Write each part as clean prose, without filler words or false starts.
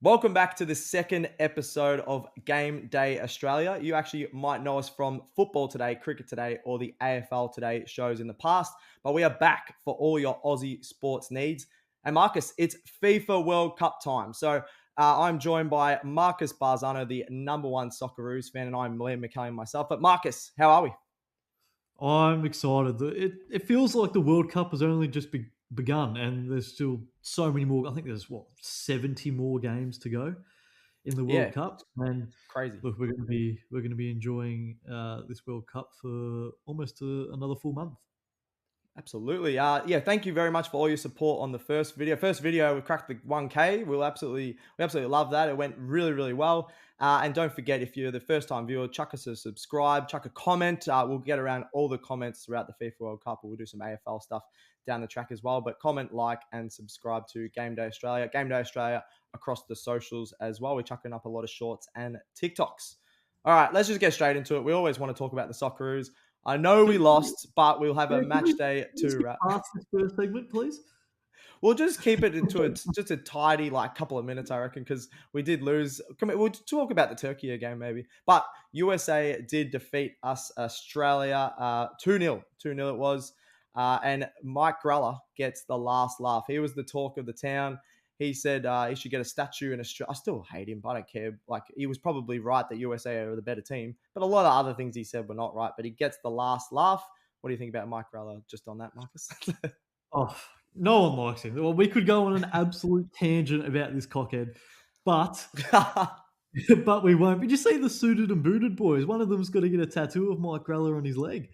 Welcome back to the second episode of Game Day Australia. You actually might know us from Football Today, Cricket Today, or the AFL Today shows in the past, but we are back for all your Aussie sports needs. And Marcus, it's FIFA World Cup time. So I'm joined by Marcus Bazzano, the number one Socceroos fan, and I'm Liam McAllion myself. But Marcus, how are we? I'm excited. It feels like the World Cup has only just begun, and there's still so many more. I think there's 70 more games to go in the World Yeah, Cup. And crazy. look, we're going to be enjoying this World Cup for almost another full month. Absolutely. Thank you very much for all your support on the first video. First video, we cracked the 1K. We absolutely love that. It went really, really well. And don't forget, if you're the first time viewer, chuck us a subscribe, chuck a comment. We'll get around all the comments throughout the FIFA World Cup. We'll do some AFL stuff down the track as well. But comment, like, and subscribe to Game Day Australia. Game Day Australia across the socials as well. We're chucking up a lot of shorts and TikToks. All right, let's just get straight into it. We always want to talk about the Socceroos. I know we Can we, lost, but we'll have a yeah, can match we, day can we to skip wrap. past this first segment, please? We'll just keep it into just a tidy couple of minutes, I reckon, because we did lose. We'll talk about the Turkey game maybe, but USA did defeat us, Australia, 2-0. 2-0 it was, and Mike Greller gets the last laugh. He was the talk of the town. He said he should get a statue in Australia. I still hate him, but I don't care. Like, he was probably right that USA are the better team, but a lot of other things he said were not right. But he gets the last laugh. What do you think about Mike Greller just on that, Marcus? Oh, no one likes him. Well, we could go on an absolute tangent about this cockhead, but but we won't. Did you see the suited and booted boys? One of them's got to get a tattoo of Mike Greller on his leg.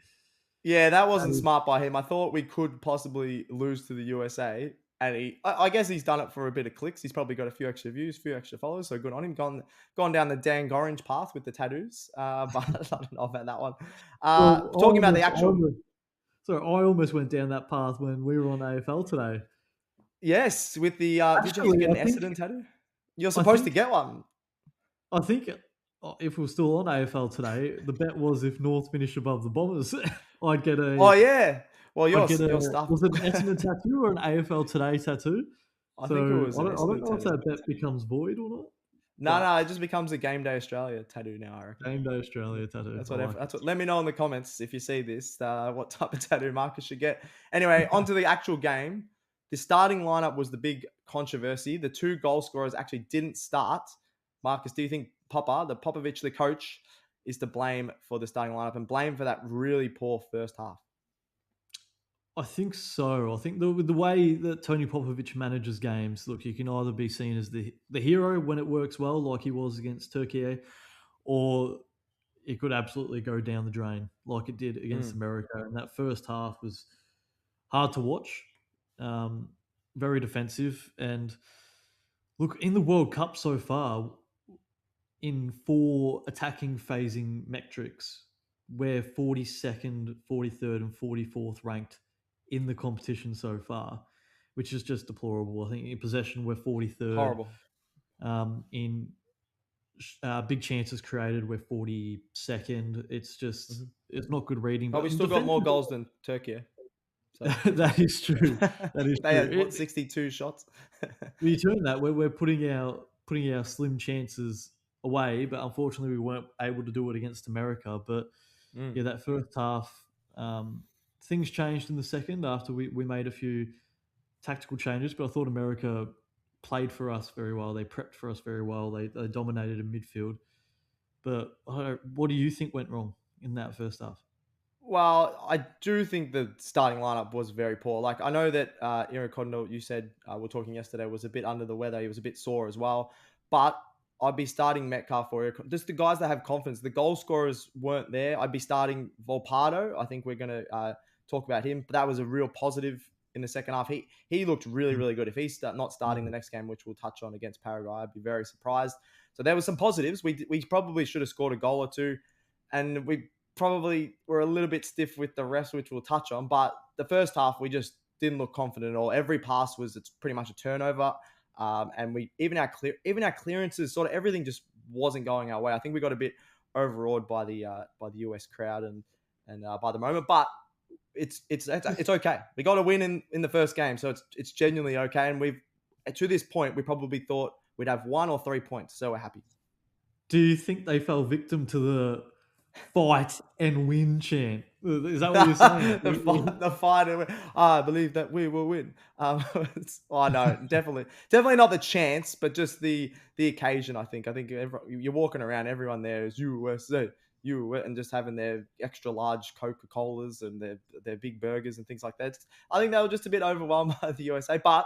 Yeah, that wasn't Um, smart by him. I thought we could possibly lose to the USA, and I guess he's done it for a bit of clicks. He's probably got a few extra views, a few extra followers, so good on him. Gone down the Dan Orange path with the tattoos, but I don't know about that one. well, Talking about the actual, I almost went down that path when we were on AFL today. yes, with the did you have to Actually, get an Essendon tattoo? You're I supposed to think, get one. I think, if we are still on AFL today, the bet was if North finish above the Bombers, I'd get Oh a, yeah, well I'd get a, your stuff. was it an Essendon tattoo or an AFL today tattoo? I So think it was an I don't Essendon know if tattoo. that bet becomes void or not, No, but no, it just becomes a Game Day Australia tattoo now, I reckon. Game Day Australia tattoo. That's I what. like That's what. Let me know in the comments if you see this. What type of tattoo Marcus should get. Anyway, onto the actual game. The starting lineup was the big controversy. The two goal scorers actually didn't start. Marcus, do you think Popovic, the coach, is to blame for the starting lineup and blame for that really poor first half? I think so. I think with the way that Tony Popovich manages games, look, you can either be seen as the hero when it works well, like he was against Turkey, or it could absolutely go down the drain, like it did against Mm. America. And that first half was hard to watch, um, very defensive. And look, in the World Cup so far, in four attacking phasing metrics, we're 42nd, 43rd, and 44th ranked in the competition so far, which is just deplorable. I think in possession, we're 43rd. Horrible. In big chances created, we're 42nd. It's just, Mhm. it's not good reading. But we But still got more defensive, goals than Turkey. So that is true. That is they true. had what 62 shots. We turn that we're putting our slim chances away, but unfortunately we weren't able to do it against America. But Mm. yeah, that first half, things changed in the second after we made a few tactical changes. But I thought America played for us very well. They prepped for us very well. They dominated in midfield. But what do you think went wrong in that first half? Well, I do think the starting lineup was very poor. Like, I know that Aaron Condell, you said we were talking yesterday, was a bit under the weather. He was a bit sore as well. But I'd be starting Metcalf or just the guys that have confidence. The goal scorers weren't there. I'd be starting Volpardo. I think we're going to talk about him. But that was a real positive in the second half. He looked really, Mm. really good. If he's not starting the Mm. next game, which we'll touch on against Paraguay, I'd be very surprised. So there were some positives. We probably should have scored a goal or two. And we probably were a little bit stiff with the rest, which we'll touch on. But the first half, we just didn't look confident at all. Every pass it's pretty much a turnover, and we even our clearances, sort of everything just wasn't going our way. I think we got a bit overawed by the US crowd and by the moment, but it's okay. We got a win in the first game, so it's genuinely okay. And we've to this point we probably thought we'd have 1 or 3 points. So we're happy. Do you think they fell victim to the fight and win chant? Is that what you're saying? The fight. I believe that we will win. Oh no, definitely not the chance, but just the occasion. I think you're walking around, everyone there is USA, and just having their extra large Coca Colas and their big burgers and things like that. I think they were just a bit overwhelmed by the USA. But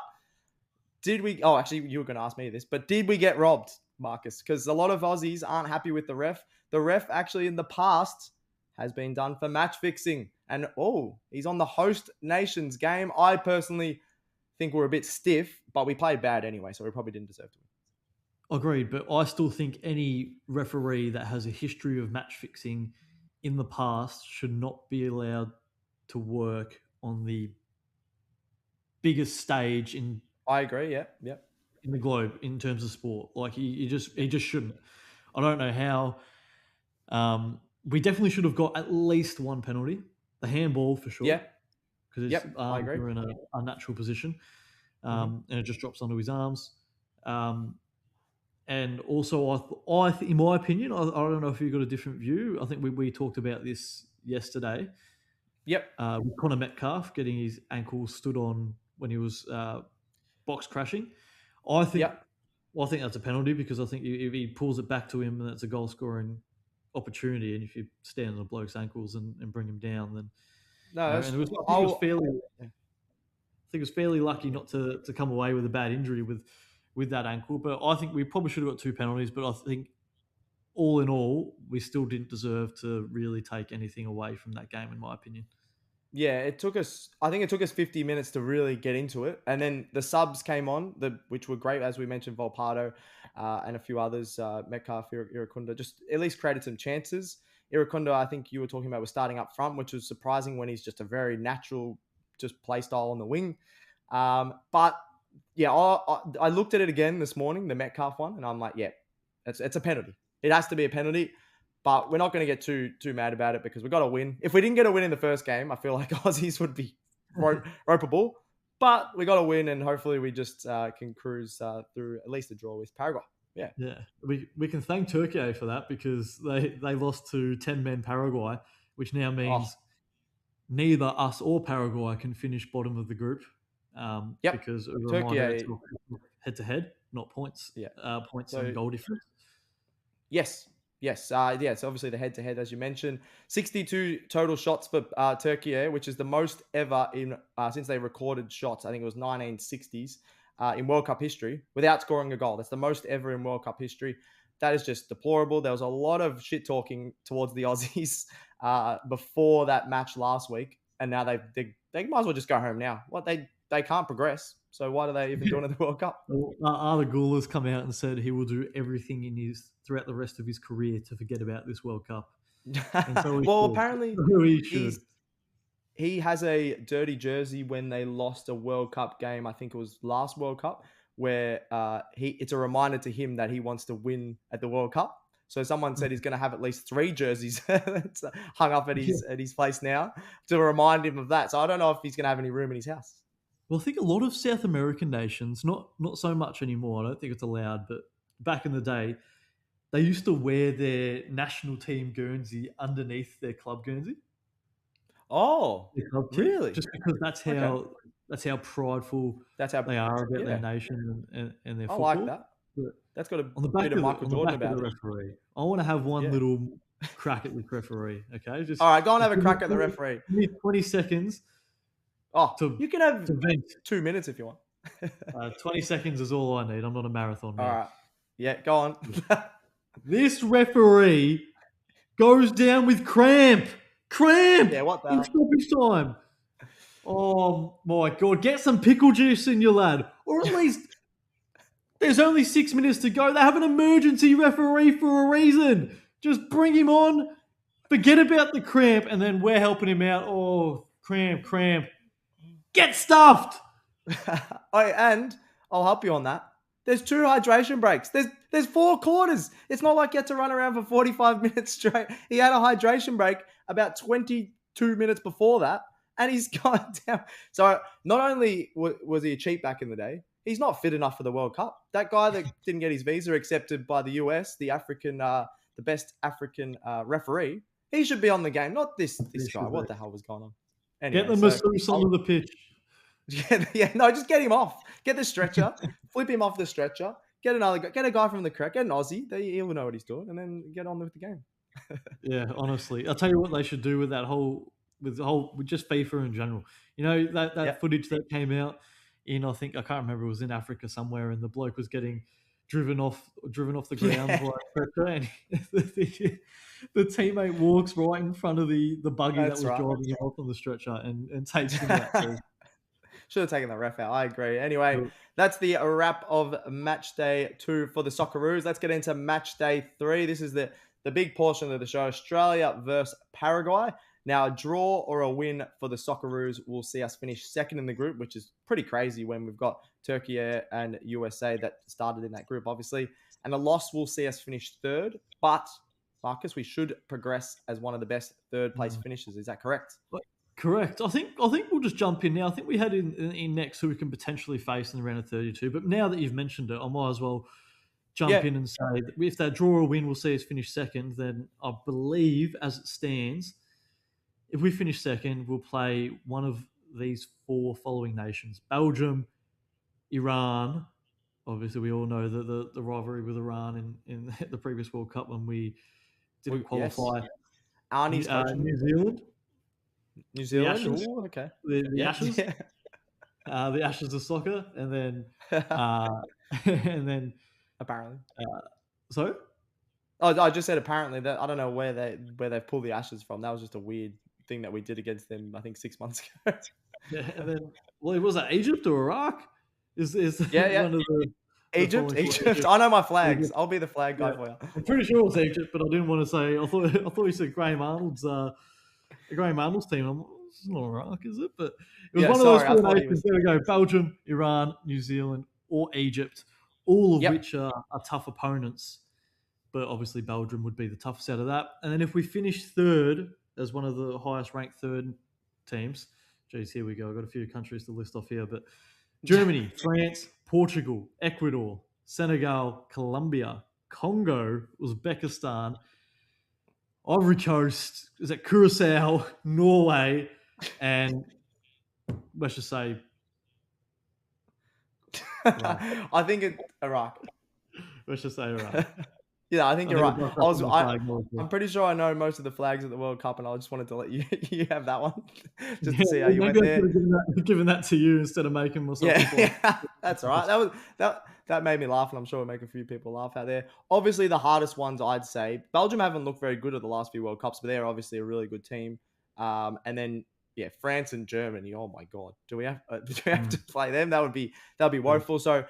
did we? Oh, actually, you were going to ask me this, but did we get robbed, Marcus? Because a lot of Aussies aren't happy with the ref. The ref actually in the past has been done for match fixing. And he's on the host nation's game. I personally think we're a bit stiff, but we played bad anyway, so we probably didn't deserve to win. Agreed, but I still think any referee that has a history of match fixing in the past should not be allowed to work on the biggest stage in I agree. Yeah. in the globe in terms of sport. Like he just shouldn't. I don't know how. We definitely should have got at least one penalty. The handball for sure. Yeah. Because Yep. I agree. you're in an unnatural position, Mhm. and it just drops onto his arms. And also, in my opinion, I don't know if you got a different view. I think we talked about this yesterday. Yep. With Connor Metcalf getting his ankle stood on when he was box crashing. I think Yep. Well, I think that's a penalty because I think if he pulls it back to him, then it's a goal scoring opportunity. And if you stand on a bloke's ankles and bring him down, then No, and that's, I think it was fairly lucky not to come away with a bad injury with that ankle. But I think we probably should have got 2 penalties. But I think all in all, we still didn't deserve to really take anything away from that game, in my opinion. yeah, I think it took us 50 minutes to really get into it. And then the subs came on, which were great, as we mentioned, Volpato and a few others, Metcalf, Iracunda, just at least created some chances. Iracunda, I think you were talking about, was starting up front, which was surprising when he's just a very natural just play style on the wing. But yeah, I looked at it again this morning, the Metcalf one, and I'm like, yeah, it's a penalty. It has to be a penalty. But we're not going to get too mad about it because we got to win. If we didn't get a win in the first game, I feel like Aussies would be ropeable. But we got to win, and hopefully we just can cruise through at least a draw with Paraguay. Yeah. Yeah, we can thank Türkiye for that because they lost to 10-man Paraguay, which now means neither us or Paraguay can finish bottom of the group. Yep. Because a Turkey, reminder, it's head to head, not points. Yeah. Points and goal difference. Yes. It's obviously the head-to-head, as you mentioned. 62 total shots for Türkiye, which is the most ever in since they recorded shots. I think it was 1960s in World Cup history without scoring a goal. That's the most ever in World Cup history. That is just deplorable. There was a lot of shit talking towards the Aussies before that match last week, and now they might as well just go home now. What they can't progress. So why do they even join the World Cup? Arda Güler's come out and said he will do everything throughout the rest of his career to forget about this World Cup. So well, apparently he has a dirty jersey when they lost a World Cup game. I think it was last World Cup, where it's a reminder to him that he wants to win at the World Cup. So someone said he's going to have at least 3 jerseys hung up at his place now to remind him of that. So I don't know if he's going to have any room in his house. Well, I think a lot of South American nations, not so much anymore. I don't think it's allowed, but back in the day, they used to wear their national team Guernsey underneath their club Guernsey. Oh, really? Just because that's how prideful they are about their nation and their football. I like that. But that's got a bit of Michael Jordan about it. Referee. I want to have one little crack at the referee. Okay, all right, go and have a crack at the referee. Give me 20 seconds. You can have 2 minutes if you want. 20 seconds is all I need. I'm not a marathon man. All right. Yeah, go on. This referee goes down with cramp. Yeah, what the hell? In stoppage time. Oh, my God. Get some pickle juice in your lad. Or at least there's only 6 minutes to go. They have an emergency referee for a reason. Just bring him on. Forget about the cramp. And then we're helping him out. Oh, cramp. Get stuffed. And I'll help you on that. There's 2 hydration breaks. There's 4 quarters. It's not like you had to run around for 45 minutes straight. He had a hydration break about 22 minutes before that, and he's gone down. So not only was he a cheat back in the day, he's not fit enough for the World Cup. That guy that didn't get his visa accepted by the US, the best African referee, he should be on the game, not this guy. What the hell was going on? Get Anyway, the so masseuse onto the pitch. no, just get him off. Get the stretcher, flip him off the stretcher. Get another guy, get a guy from the crowd, get an Aussie. He'll know what he's doing, and then get on with the game. Yeah, honestly, I'll tell you what they should do with with just FIFA in general. You know that footage that came out I think I can't remember. It was in Africa somewhere, and the bloke was getting driven off the ground by a stretcher, and the teammate walks right in front of the buggy that was driving him off on the stretcher and takes him out. Should have taken the ref out. I agree. Anyway, that's the wrap of match day 2 for the Socceroos. Let's get into match day 3. This is the big portion of the show. Australia versus Paraguay. Now, a draw or a win for the Socceroos will see us finish second in the group, which is pretty crazy when we've got Türkiye and USA that started in that group, obviously. And a loss will see us finish third. But, Marcus, we should progress as one of the best third-place finishers. Is that correct? Correct. I think we'll just jump in now. I think we had in next who we can potentially face in the round of 32. But now that you've mentioned it, I might as well jump in and say that if that draw or win will see us finish second, then I believe, as it stands, if we finish second, we'll play one of these 4 following nations: Belgium, Iran. Obviously, we all know the rivalry with Iran in the previous World Cup when we didn't qualify. Arnie's New Zealand. New Zealand. The Ashes. Ooh, okay. The Ashes. Yeah. The Ashes of soccer, and then and then apparently. Sorry. Oh, I just said apparently that I don't know where they pulled the Ashes from. That was just a weird thing that we did against them. I think 6 months ago. Yeah, and then was that Egypt or Iraq? Is one of the Egypt. I know my flags. Egypt. I'll be the flag guy for you. I'm pretty sure it was Egypt, but I didn't want to say. I thought you said Graham Arnold's team. It's not Iraq, is it? But it was one of those 4 nations. There we go: Belgium, Iran, New Zealand, or Egypt, all of which are tough opponents. But obviously, Belgium would be the toughest out of that. And then if we finish third as one of the highest ranked third teams, geez, here we go. I've got a few countries to list off here, but Germany, France, Portugal, Ecuador, Senegal, Colombia, Congo, Uzbekistan, Ivory Coast, is it Curacao, Norway, and let's just say I think it's Iraq. Let's just say Iraq. Yeah, I think you're right. I'm pretty sure I know most of the flags at the World Cup, and I just wanted to let you have that one, just to see how you went there. Given that to you instead of making myself. Yeah, that's all right. That made me laugh, and I'm sure it'll make a few people laugh out there. Obviously, the hardest ones I'd say, Belgium haven't looked very good at the last few World Cups, but they're obviously a really good team. And then France and Germany. Oh my God, do we have to play them? That would be woeful. So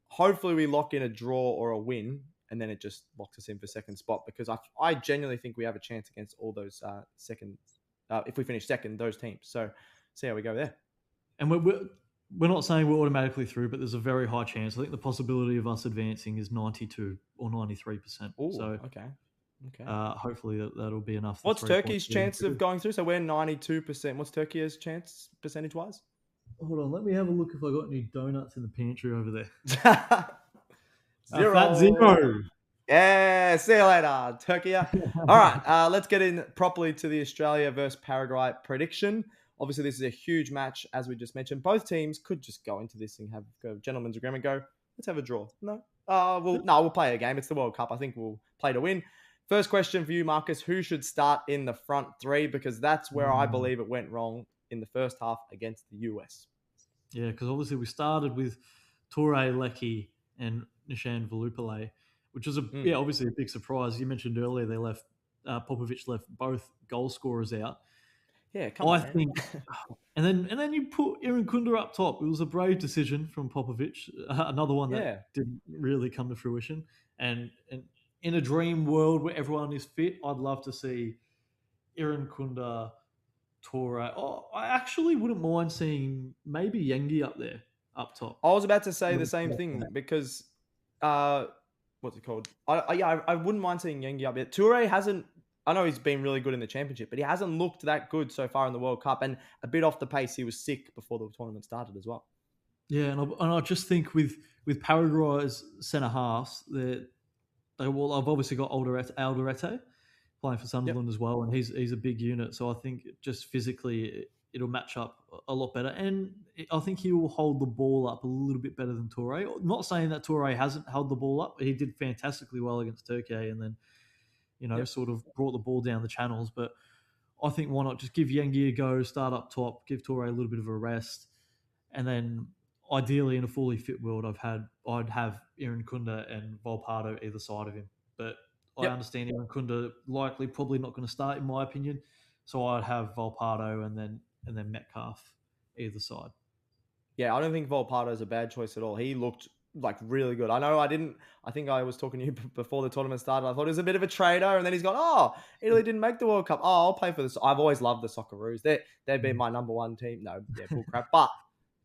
hopefully we lock in a draw or a win, and then it just locks us in for second spot, because I genuinely think we have a chance against all those if we finish second, those teams. So see how we go there. And we're not saying we're automatically through, but there's a very high chance. I think the possibility of us advancing is 92 or 93%. Ooh, so okay. Hopefully that'll be enough. What's Turkey's chance of going through? So we're 92%. What's Turkey's chance percentage-wise? Hold on, let me have a look if I got any donuts in the pantry over there. 0. Yeah, see you later, Turkey. All right, let's get in properly to the Australia versus Paraguay prediction. Obviously, this is a huge match, as we just mentioned. Both teams could just go into this and have a gentleman's agreement. Go, let's have a draw. No, we'll play a game. It's the World Cup. I think we'll play to win. First question for you, Marcus: who should start in the front 3? Because that's where I believe it went wrong in the first half against the US. Yeah, because obviously we started with Toure, Lecky, and Nishan Volupale, which was obviously a big surprise. You mentioned earlier they left Popovic left both goal scorers out. Yeah, I think, and then you put Aaron Kunda up top. It was a brave decision from Popovic. Another one that didn't really come to fruition. And in a dream world where everyone is fit, I'd love to see Aaron Kunda, Toure. Oh, I actually wouldn't mind seeing maybe Yengi up top. I was about to say the same thing because, what's it called? I wouldn't mind seeing Yengi up there. Toure hasn't. I know he's been really good in the championship, but he hasn't looked that good so far in the World Cup, and a bit off the pace. He was sick before the tournament started as well. Yeah, and I just think with Paraguay's centre halves, I've obviously got Alderete playing for Yep. Sunderland as well, and he's a big unit. So I think just physically it'll match up a lot better, and I think he will hold the ball up a little bit better than Toure. Not saying that Toure hasn't held the ball up; he did fantastically well against Turkey, and then Yep. sort of brought the ball down the channels. But I think why not just give Yengi a go, start up top, give Toure a little bit of a rest, and then ideally in a fully fit world, I'd have Aaron Kunda and Volpato either side of him. But I Yep. understand Aaron Kunda likely probably not going to start in my opinion, so I'd have Volpato and then Metcalf either side. Yeah, I don't think Volpato is a bad choice at all. He looked like really good. I know I didn't. I think I was talking to you before the tournament started. I thought he was a bit of a trader, and then he's gone. Oh, Italy didn't make the World Cup. Oh, I'll play for this. I've always loved the Socceroos. They've been Mm. my number one team. No, yeah, bull crap.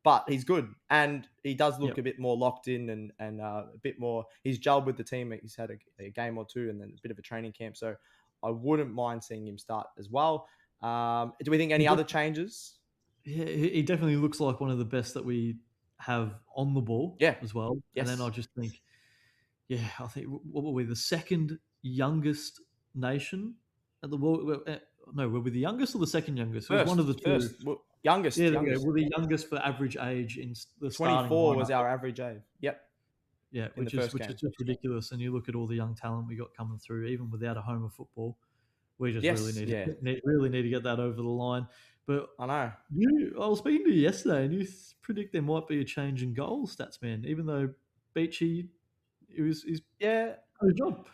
But he's good, and he does look Yep. a bit more locked in and a bit more. He's gelled with the team. He's had a game or two, and then a bit of a training camp. So I wouldn't mind seeing him start as well. Do we think He any other def- changes? yeah, he definitely looks like one of the best that we have on the ball Yeah. as well. And then I Yes. just think, yeah, I think what were we, the second youngest nation at the world? No, were we the youngest or the second youngest? It was one of the two. Well, Yeah, youngest, there we go. youngest. We're the youngest for average age in the starting 24 was lineup. our average age. Yep, Yeah, in the which is first which is game. just ridiculous. And you look at all the young talent we got coming through, even without a home of football. We just really Yes, need yeah, to really need to get that over the line. But I know. I was speaking to you yesterday, and you predict there might be a change in goal stats, man. Even though Beachy, he's Yeah, done a job.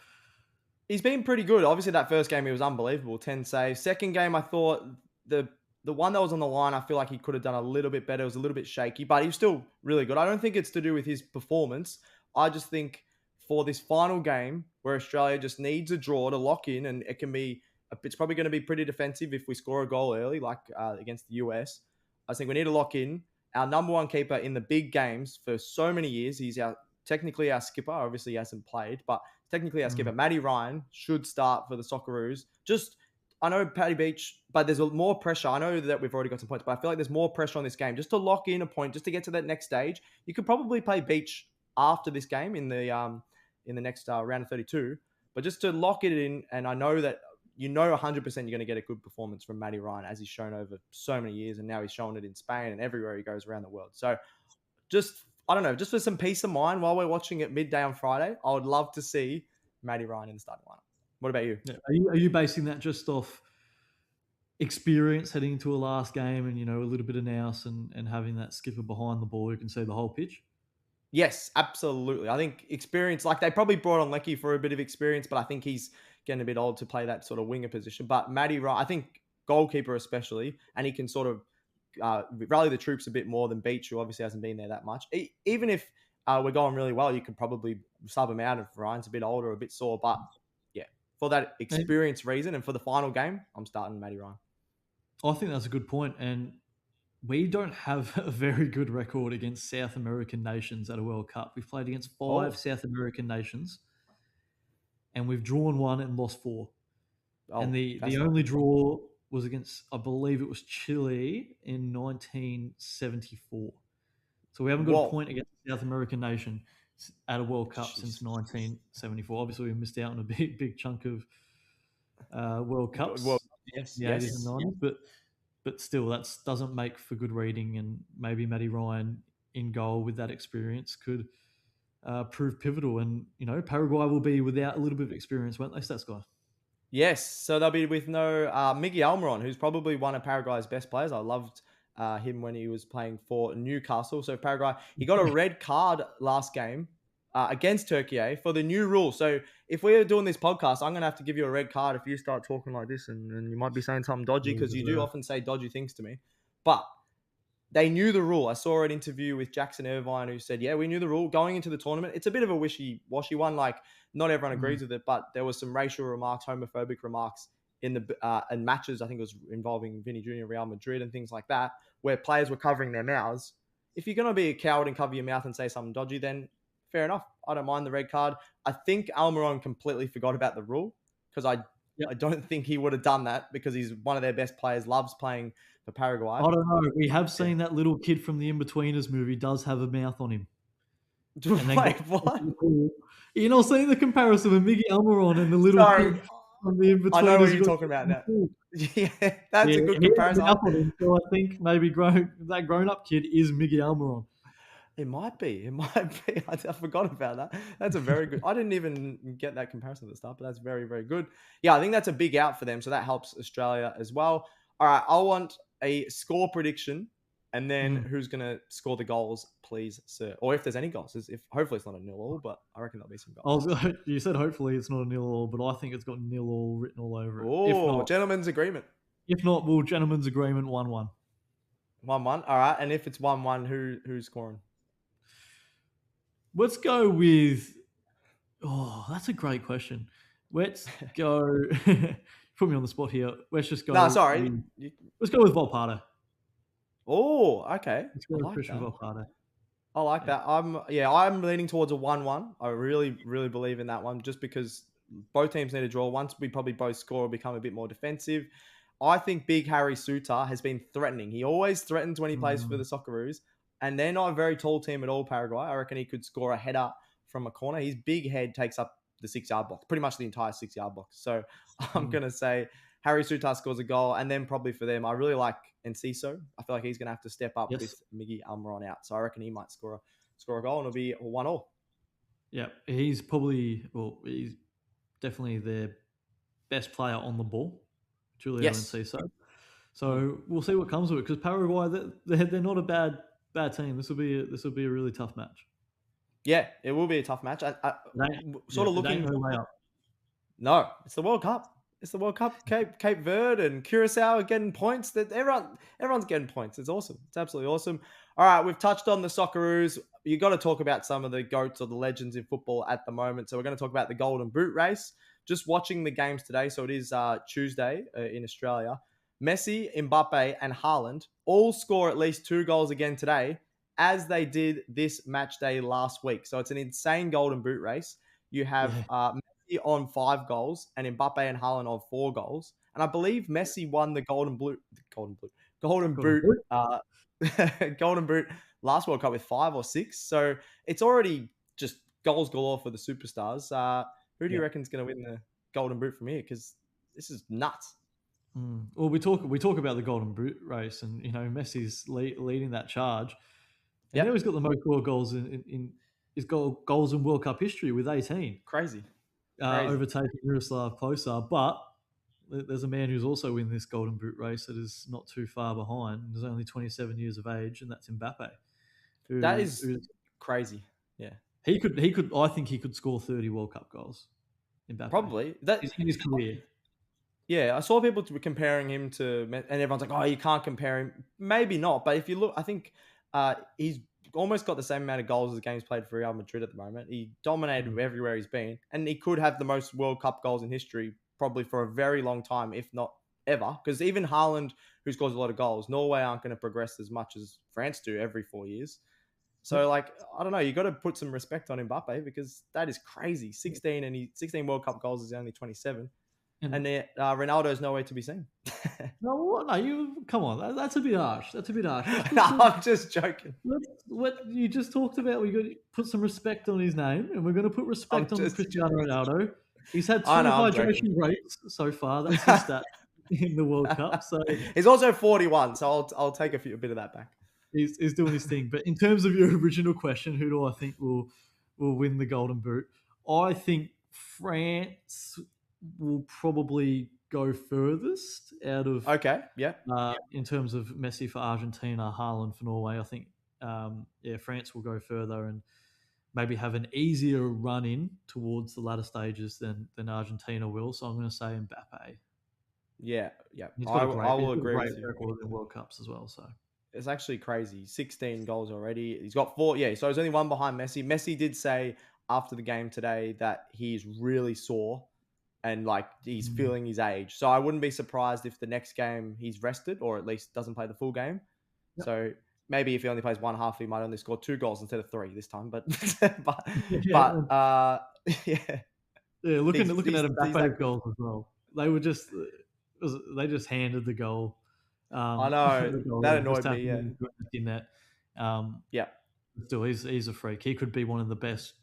he's been pretty good. Obviously, that first game he was unbelievable, 10 saves. Second game, I thought the the one that was on the line, I feel like he could have done a little bit better. It was a little bit shaky, but he was still really good. I don't think it's to do with his performance. I just think for this final game where Australia just needs a draw to lock in, and it can be, it's probably going to be pretty defensive if we score a goal early, like against the US. I think we need to lock in. Our number one keeper in the big games for so many years, he's our technically our skipper. Obviously, he hasn't played, but technically our skipper, Mm. Matty Ryan, should start for the Socceroos. Just, I know Paddy Beach, but there's more pressure. I know that we've already got some points, but I feel like there's more pressure on this game just to lock in a point, just to get to that next stage. You could probably play Beach after this game in the next round of 32, but just to lock it in. And I know that 100% you're going to get a good performance from Matty Ryan, as he's shown over so many years, and now he's shown it in Spain and everywhere he goes around the world. So just, I don't know, just for some peace of mind while we're watching it midday on Friday, I would love to see Matty Ryan in the starting lineup. What about you? Yeah. Are you basing that just off experience heading into a last game and a little bit of nous and having that skipper behind the ball who can see the whole pitch? Yes, absolutely. I think experience, like they probably brought on Lecky for a bit of experience, but I think he's getting a bit old to play that sort of winger position. But Matty Ryan, I think goalkeeper especially, and he can sort of rally the troops a bit more than Beach, who obviously hasn't been there that much. Even if we're going really well, you could probably sub him out if Ryan's a bit older or a bit sore. But yeah, for that And experience reason and for the final game, I'm starting Matty Ryan. I think that's a good point. And we don't have a very good record against South American nations at a World Cup. We've played against five Oh, South American nations, and we've drawn one and lost four. And oh, the fascinating. only draw was against, I believe it was Chile in 1974. So we haven't got a Whoa. point against a South American nation at a World Cup since Jeez. 1974. Obviously, we missed out on a big chunk of World Well, Cups, yes, in the 80s and yes. 90s, but still, that doesn't make for good reading. And maybe Matty Ryan in goal with that experience could prove pivotal. And Paraguay will be without a little bit of experience, won't they, Stats guy? Yes, so they'll be with no Miggy Almiron, who's probably one of Paraguay's best players. I loved him when he was playing for Newcastle. So Paraguay, he got a red card last game against Turkey for the new rule. So if we're doing this podcast, I'm going to have to give you a red card if you start talking like this, and you might be saying something dodgy Well because you do deserved. often say dodgy things to me. But they knew the rule. I saw an interview with Jackson Irvine who said, yeah, we knew the rule going into the tournament. It's a bit of a wishy-washy one. Like, not everyone Mm. agrees with it, but there was some racial remarks, homophobic remarks in the in matches. I think it was involving Vinny Jr., Real Madrid, and things like that, where players were covering their mouths. If you're going to be a coward and cover your mouth and say something dodgy, then fair enough. I don't mind the red card. I think Almiron completely forgot about the rule because I Yep. don't think he would have done that because he's one of their best players, loves playing for Paraguay. I don't know. We have seen that little kid from the In-Betweeners movie does have a mouth on him, and then Wait, got what? you know, seeing the comparison with Miggy Almiron and the little Sorry, kid from the I know what In-Betweeners who you're got talking about in the now. pool. Yeah, that's Yeah, a good he had a comparison. mouth on him, so I think maybe that grown-up kid is Miggy Almiron. It might be. It might be. I forgot about that. That's a very good. I didn't even get that comparison at the start, but that's very, very good. Yeah, I think that's a big out for them. So that helps Australia as well. All right, I want a score prediction, and then Mm. who's gonna score the goals, please, sir? Or if there's any goals, if hopefully it's not a nil all, but I reckon there'll be some I was goals. you said hopefully it's not a nil all, but I think it's got nil all written all over it. Oh, gentlemen's agreement. If not, we'll gentlemen's agreement 1-1. 1-1. All right, and if it's 1-1, who's scoring? Let's go with. Oh, that's a great question. Let's go. Put me on the spot here. Let's just No, go. sorry. Let's go with Volpato. Oh, okay. Let's I go with like Christian that. Volpato. I like Yeah. that. I'm leaning towards a 1-1. I really, really believe in that one just because both teams need a draw. Once we probably both score, we'll become a bit more defensive. I think Big Harry Suter has been threatening. He always threatens when he plays for the Mm, Socceroos, and they're not a very tall team at all, Paraguay. I reckon he could score a header from a corner. His big head takes up the 6 yard box, pretty much the entire 6 yard box. So I'm mm. going to say Harry Suter scores a goal, and then probably for them, I really like Enciso. I feel like he's going to have to step up Yes. with Miggy Almiron out. So I reckon he might score a goal, and it'll be 1-1. Yeah. He's definitely their best player on the ball, Julio Yes. Enciso. Mm. So we'll see what comes of it because Paraguay, they're not a bad team. This will be a really tough match. Yeah, it will be a tough match. Sort of It ain't looking. no layup. No, it's the World Cup. It's the World Cup. Cape Verde and Curacao are getting points. That everyone's getting points. It's awesome. It's absolutely awesome. All right, we've touched on the Socceroos. You got to talk about some of the goats or the legends in football at the moment. So we're going to talk about the Golden Boot race. Just watching the games today. So it is Tuesday in Australia. Messi, Mbappe, and Haaland all score at least 2 goals again today, as they did this match day last week. So it's an insane Golden Boot race. You have Yeah. Messi on 5 goals and Mbappe and Haaland on 4 goals. And I believe Messi won the Golden Boot, Got a boot. Golden Boot last World Cup with 5 or 6. So it's already just goals galore for the superstars. Who do you Yeah. reckon is going to win the Golden Boot from here? Because this is nuts. Well, we talk about the Golden Boot race, and Messi's leading that charge, and now Yep, he's got the most goals in his goals in World Cup history with 18, crazy, crazy. overtaking Miroslav Klose. But there's a man who's also in this Golden Boot race that is not too far behind. He's only 27 years of age, and that's Mbappe. That Who, is who crazy. Yeah, he could I think he could score 30 World Cup goals. Mbappe probably that. in his career. Yeah, I saw people comparing him to, and everyone's like, "Oh, you can't compare him." Maybe not, but if you look, I think he's almost got the same amount of goals as games played for Real Madrid at the moment. He dominated Mm. everywhere he's been, and he could have the most World Cup goals in history, probably for a very long time, if not ever. Because even Haaland, who scores a lot of goals, Norway aren't going to progress as much as France do every 4 years. So, Yep. like, I don't know, you got to put some respect on Mbappe because that is crazy. 16 World Cup goals is only 27. And And Ronaldo's nowhere to be seen. no, you come on. That's a bit harsh. That's a bit harsh. No, I'm just joking. What you just talked about. We got to put some respect on his name, and we're going to put I'm respect on just Cristiano joking. Ronaldo. He's had 2 I know, I'm joking. hydration breaks so far. That's his stat in the World Cup. So He's also 41, so I'll take a bit of that back. he's doing his thing. But in terms of your original question, who do I think will win the Golden Boot? I think France will probably go furthest out of Okay, yeah. in terms of Messi for Argentina, Haaland for Norway. I think France will go further and maybe have an easier run in towards the latter stages than Argentina will. So I'm going to say Mbappe. Yeah, yeah. He's I, got a great, I he's will got a agree great with you. record in World Cups as well. So It's actually crazy. 16 goals already. He's got 4. Yeah, so he's only one behind Messi. Messi did say after the game today that he's really sore and like he's mm, feeling his age. So I wouldn't be surprised if the next game he's rested or at least doesn't play the full game. yep. So maybe if he only plays one half, he might only score 2 goals instead of 3 this time. But but yeah, but yeah, yeah. Looking he's at that Mbappe's good. goals as well. They were just they just handed the goal I know. The That goalie, just annoyed me. having Yeah. him in that. Um, Yeah. Still, he's a freak. He could be one of the best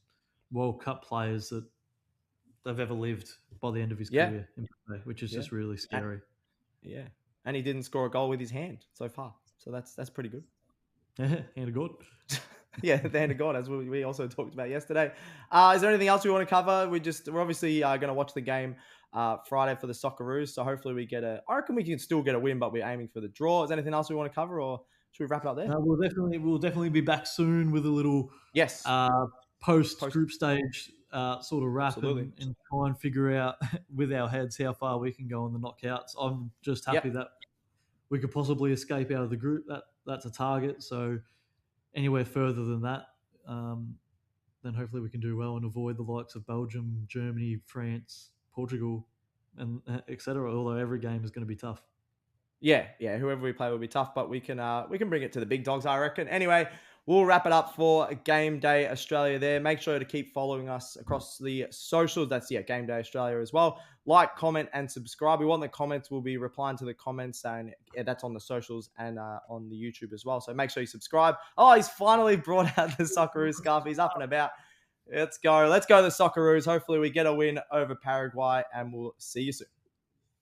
World Cup players that they've ever lived by the end of his Yeah. career, in play, which is Yeah. just really And, scary. yeah. And he didn't score a goal with his hand so far. So that's pretty good. Hand of God. Yeah, the hand of God, as we also talked about yesterday. Is there anything else we want to cover? We're obviously going to watch the game Friday for the Socceroos. So hopefully we get I reckon we can still get a win, but we're aiming for the draw. Is there anything else we want to cover, or should we wrap it up there? No, we'll definitely be back soon with a little Yes, post post. group stage sort of wrap Absolutely. and try and figure out with our heads how far we can go in the knockouts. I'm just happy Yep. that we could possibly escape out of the group. That's a target. So anywhere further than that, then hopefully we can do well and avoid the likes of Belgium, Germany, France, Portugal, and etc. Although every game is going to be tough. Yeah, yeah. Whoever we play will be tough, but we can bring it to the big dogs, I reckon. Anyway, we'll wrap it up for Game Day Australia. There, make sure to keep following us across the socials. That's Game Day Australia as well. Like, comment, and subscribe. We want the comments. We'll be replying to the comments, and that's on the socials and on the YouTube as well. So make sure you subscribe. Oh, he's finally brought out the Socceroos scarf. He's up and about. Let's go. Let's go the Socceroos. Hopefully we get a win over Paraguay, and we'll see you soon.